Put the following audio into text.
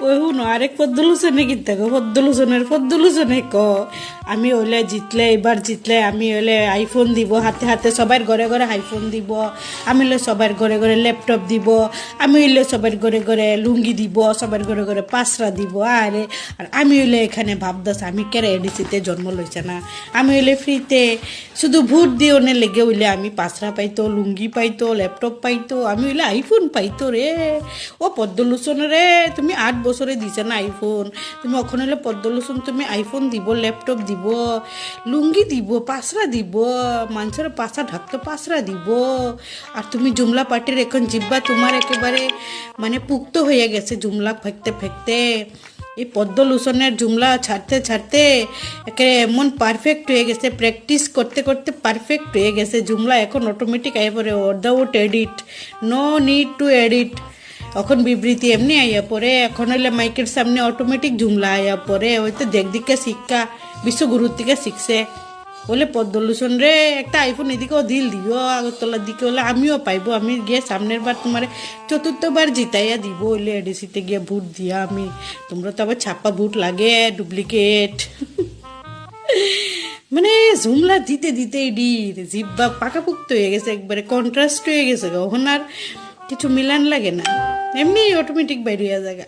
ওই হুন আরেক পদ্মলোচনে কিনতে গো পদ্মলোচনে আমি হইলে জিতলে এবার জিতলে আমি হইলে আইফোন দিব হাতে হাতে সবার ঘরে ঘরে আইফোন দিব আমি হইলে সবার ঘরে ঘরে ল্যাপটপ দিব আমি হইলে সবার ঘরে ঘরে লুঙ্গি দিব সবার ঘরে ঘরে পাসরা দিব আর আমি হইলে এখানে ভাবদাস আমি কেরে এডিসিতে জন্ম লইছে না আমি হইলে ফ্রিতে শুধু ভোট দিয়ে ওনে লেগে হইলে আমি পাসরা পাইতো লুঙ্গি পাইতো ল্যাপটপ পাইতো আমি হইলে আইফোন পাইতো রে ও পদ্মলোচন রে তুমি 8 বছরে দিছে না আইফোন তুমি ওখানে হলে পদ্মলোচন তুমি আইফোন দিব ল্যাপটপ দিব লুঙ্গি দিব পাসরা দিব মানুষের পাশা ঢাকতে পাসরা দিব আর তুমি জুমলা পার্টির এখন জিব্বা তোমার একেবারে মানে পুক্ত হয়ে গেছে জুমলা ফেকতে ফেকতে এই পদ্মলোচনের জুমলা ছাড়তে ছাড়তে একে এমন পারফেক্ট হয়ে গেছে প্র্যাকটিস করতে করতে পারফেক্ট হয়ে গেছে জুমলা এখন অটোমেটিক আইয়া পড়ে without edit no need to edit এখন বিবৃতি এমনি আইয়া পড়ে এখন হইলে মাইকের সামনে অটোমেটিক জুমলা আইয়া পড়ে হয়তো দেখদিকে শিক্ষা বিশ্বগুরুর থেকে শিখছে বলে পদ্মলোচন রে একটা আইফোন এদিকেও দিল দিও আগরতলার দিকে হলে আমিও পাইবো আমি গিয়ে সামনের বার তোমার চতুর্থবার জিতাইয়া দিব হইলে এডিসিতে গিয়ে ভোট দিয়া আমি তোমরা তো আবার ছাপা ভোট লাগে ডুপ্লিকেট মানে জুমলা দিতে দিতে এডির জিব্বা পাকাপুক্ত হয়ে গেছে একবারে কন্ট্রাস্ট হয়ে গেছে ওখান আর কিছু মিলান লাগে না এমনি অটোমেটিক বাইরে জায়গা